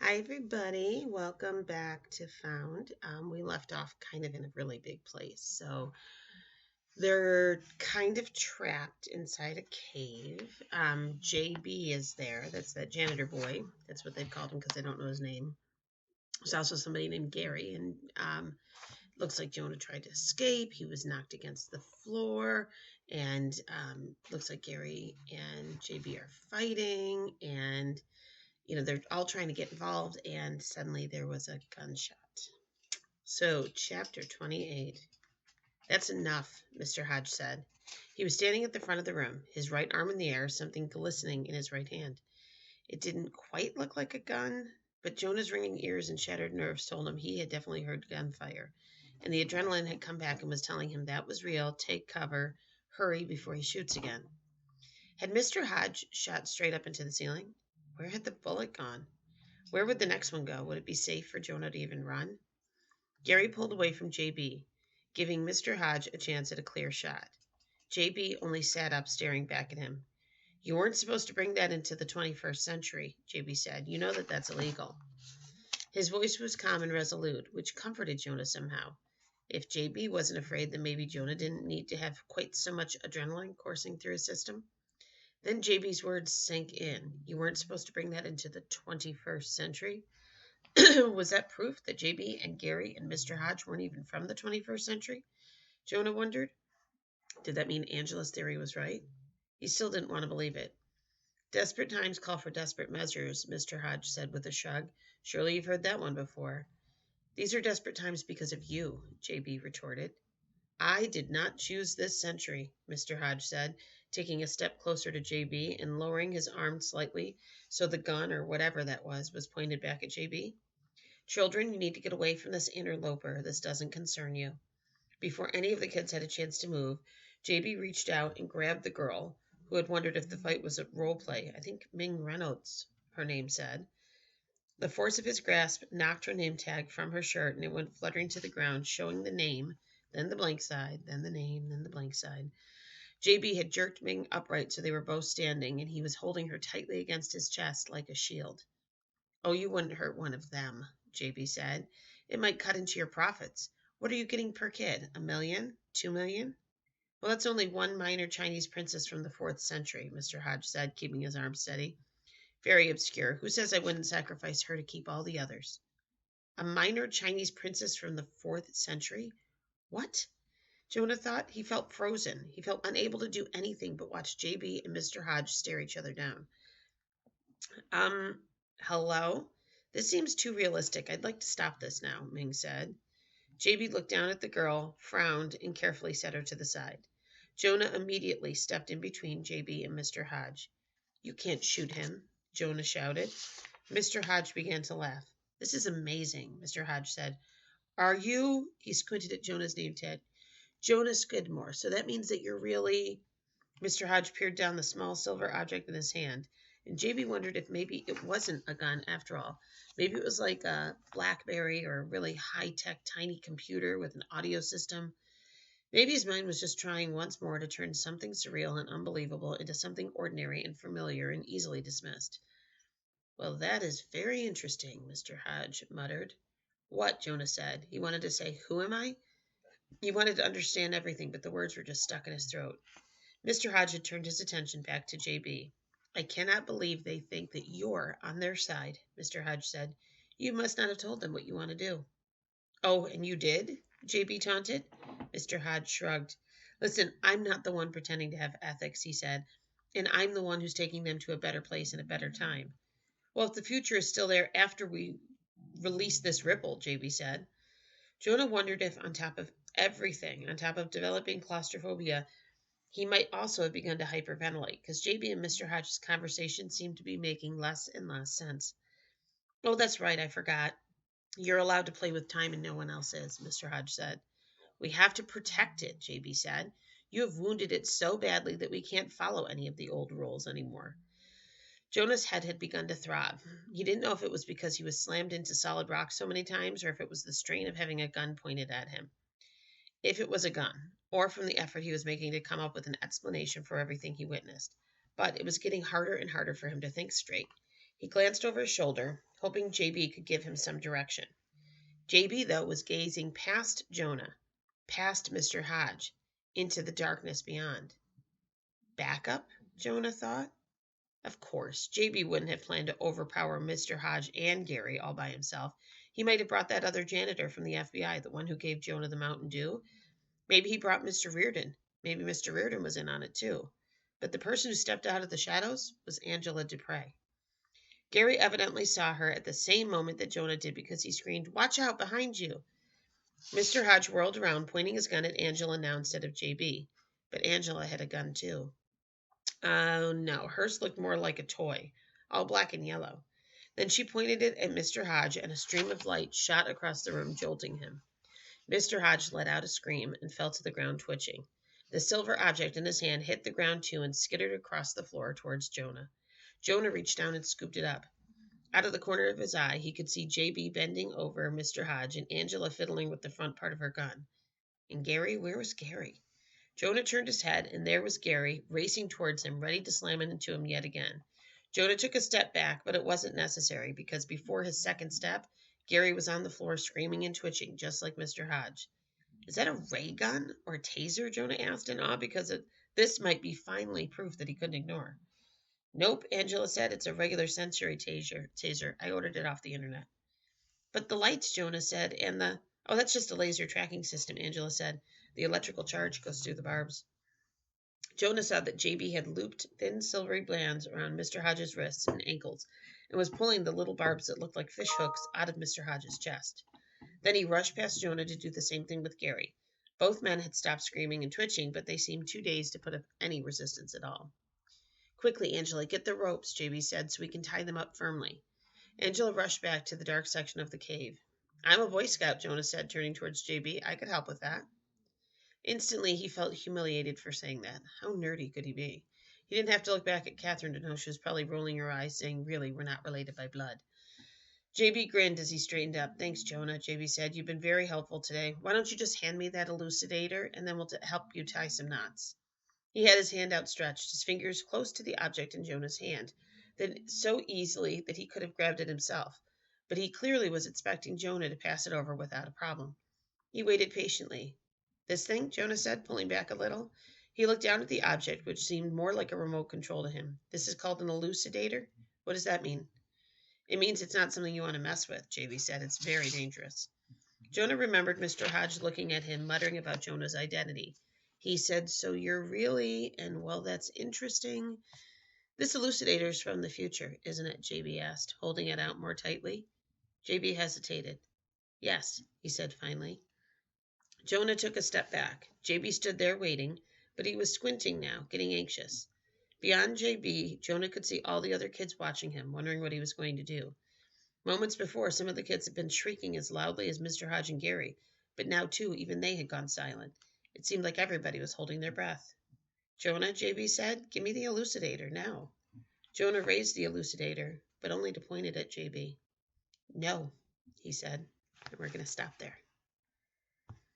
Hi, everybody. Welcome back to Found. We left off kind of in a really big place. So they're kind of trapped inside a cave. JB is there. That's that janitor boy. That's what they've called him because they don't know his name. There's also somebody named Gary, and looks like Jonah tried to escape. He was knocked against the floor, and looks like Gary and JB are fighting, and they're all trying to get involved, and suddenly there was a gunshot. So, chapter 28. That's enough, Mr. Hodge said. He was standing at the front of the room, his right arm in the air, something glistening in his right hand. It didn't quite look like a gun, but Jonah's ringing ears and shattered nerves told him he had definitely heard gunfire, and the adrenaline had come back and was telling him that was real. Take cover, hurry before he shoots again. Had Mr. Hodge shot straight up into the ceiling? Where had the bullet gone? Where would the next one go? Would it be safe for Jonah to even run? Gary pulled away from JB, giving Mr. Hodge a chance at a clear shot. JB only sat up, staring back at him. You weren't supposed to bring that into the 21st century, JB said. You know that that's illegal. His voice was calm and resolute, which comforted Jonah somehow. If JB wasn't afraid, then maybe Jonah didn't need to have quite so much adrenaline coursing through his system. Then JB's words sank in. You weren't supposed to bring that into the 21st century? Was that proof that JB and Gary and Mr. Hodge weren't even from the 21st century? Jonah wondered. Did that mean Angela's theory was right? He still didn't want to believe it. Desperate times call for desperate measures, Mr. Hodge said with a shrug. Surely you've heard that one before. These are desperate times because of you, JB retorted. I did not choose this century, Mr. Hodge said, taking a step closer to JB and lowering his arm slightly so the gun, or whatever that was pointed back at JB. Children, you need to get away from this interloper. This doesn't concern you. Before any of the kids had a chance to move, JB reached out and grabbed the girl, who had wondered if the fight was a role play. I think Ming Reynolds, her name said. The force of his grasp knocked her name tag from her shirt, and it went fluttering to the ground, showing the name, then the blank side, then the name, then the blank side. JB had jerked Ming upright so they were both standing, and he was holding her tightly against his chest like a shield. Oh, you wouldn't hurt one of them, JB said. It might cut into your profits. What are you getting per kid? 1 million? 2 million? Well, that's only one minor Chinese princess from the 4th century, Mr. Hodge said, keeping his arm steady. Very obscure. Who says I wouldn't sacrifice her to keep all the others? A minor Chinese princess from the 4th century? What? Jonah thought. He felt frozen. He felt unable to do anything but watch JB and Mr. Hodge stare each other down. Um, Hello? This seems too realistic. I'd like to stop this now, Ming said. JB looked down at the girl, frowned, and carefully set her to the side. Jonah immediately stepped in between JB and Mr. Hodge. You can't shoot him, Jonah shouted. Mr. Hodge began to laugh. This is amazing, Mr. Hodge said. Are you? He squinted at Jonah's name tag. Jonah Skidmore. So that means that you're really. Mr. Hodge peered down the small silver object in his hand, and JB wondered if maybe it wasn't a gun after all. Maybe it was like a BlackBerry or a really high-tech tiny computer with an audio system. Maybe his mind was just trying once more to turn something surreal and unbelievable into something ordinary and familiar and easily dismissed. Well, that is very interesting, Mr. Hodge muttered. What? Jonah said. He wanted to say, Who am I? He wanted to understand everything, but the words were just stuck in his throat. Mr. Hodge had turned his attention back to JB. I cannot believe they think that you're on their side, Mr. Hodge said. You must not have told them what you want to do. Oh, and you did? JB taunted. Mr. Hodge shrugged. Listen, I'm not the one pretending to have ethics, he said, and I'm the one who's taking them to a better place and a better time. Well, if the future is still there after we release this ripple, JB said. Jonah wondered if, on top of everything, on top of developing claustrophobia, he might also have begun to hyperventilate, because JB and Mr. Hodge's conversation seemed to be making less and less sense. Oh, that's right, I forgot. You're allowed to play with time and no one else is, Mr. Hodge said. We have to protect it, JB said. You have wounded it so badly that we can't follow any of the old rules anymore. Jonah's head had begun to throb. He didn't know if it was because he was slammed into solid rock so many times or if it was the strain of having a gun pointed at him. If it was a gun, or from the effort he was making to come up with an explanation for everything he witnessed. But it was getting harder and harder for him to think straight. He glanced over his shoulder, hoping JB could give him some direction. JB, though, was gazing past Jonah, past Mr. Hodge, into the darkness beyond. Backup? Jonah thought. Of course, JB wouldn't have planned to overpower Mr. Hodge and Gary all by himself. He might have brought that other janitor from the FBI, the one who gave Jonah the Mountain Dew. Maybe he brought Mr. Reardon. Maybe Mr. Reardon was in on it too. But the person who stepped out of the shadows was Angela Dupre. Gary evidently saw her at the same moment that Jonah did because he screamed, "Watch out, behind you!" Mr. Hodge whirled around, pointing his gun at Angela now instead of JB. But Angela had a gun too. Oh, no, hers looked more like a toy, all black and yellow. Then she pointed it at Mr. Hodge, and a stream of light shot across the room, jolting him. Mr. Hodge let out a scream and fell to the ground, twitching. The silver object in his hand hit the ground too and skittered across the floor towards Jonah. Jonah reached down and scooped it up. Out of the corner of his eye, he could see JB bending over Mr. Hodge and Angela fiddling with the front part of her gun. And Gary? Where was Gary? Jonah turned his head, and there was Gary, racing towards him, ready to slam into him yet again. Jonah took a step back, but it wasn't necessary, because before his second step, Gary was on the floor screaming and twitching, just like Mr. Hodge. Is that a ray gun or a taser? Jonah asked in awe, because this might be finally proof that he couldn't ignore. Nope, Angela said. It's a regular sensory taser. I ordered it off the internet. But the lights, Jonah said, and the... Oh, that's just a laser tracking system, Angela said. The electrical charge goes through the barbs. Jonah saw that JB had looped thin silvery bands around Mr. Hodge's wrists and ankles and was pulling the little barbs that looked like fish hooks out of Mr. Hodge's chest. Then he rushed past Jonah to do the same thing with Gary. Both men had stopped screaming and twitching, but they seemed too dazed to put up any resistance at all. Quickly, Angela, get the ropes, JB said, so we can tie them up firmly. Angela rushed back to the dark section of the cave. I'm a Boy Scout, Jonah said, turning towards JB. I could help with that. Instantly, he felt humiliated for saying that. How nerdy could he be? He didn't have to look back at Catherine to know she was probably rolling her eyes, saying, really, we're not related by blood. JB grinned as he straightened up. Thanks, Jonah, JB said. You've been very helpful today. Why don't you just hand me that elucidator, and then we'll help you tie some knots. He had his hand outstretched, his fingers close to the object in Jonah's hand, then so easily that he could have grabbed it himself. But he clearly was expecting Jonah to pass it over without a problem. He waited patiently. This thing? Jonah said, pulling back a little. He looked down at the object, which seemed more like a remote control to him. This is called an elucidator? What does that mean? It means it's not something you want to mess with, JB said. It's very dangerous. Jonah remembered Mr. Hodge looking at him, muttering about Jonah's identity. He said, so you're really, and well, that's interesting. This elucidator is from the future, isn't it? JB asked, holding it out more tightly. JB hesitated. Yes, he said finally. Jonah took a step back. JB stood there waiting, but he was squinting now, getting anxious. Beyond JB, Jonah could see all the other kids watching him, wondering what he was going to do. Moments before, some of the kids had been shrieking as loudly as Mr. Hodge and Gary, but now, too, even they had gone silent. It seemed like everybody was holding their breath. Jonah, JB said, give me the elucidator now. Jonah raised the elucidator, but only to point it at JB. No, he said, and we're going to stop there.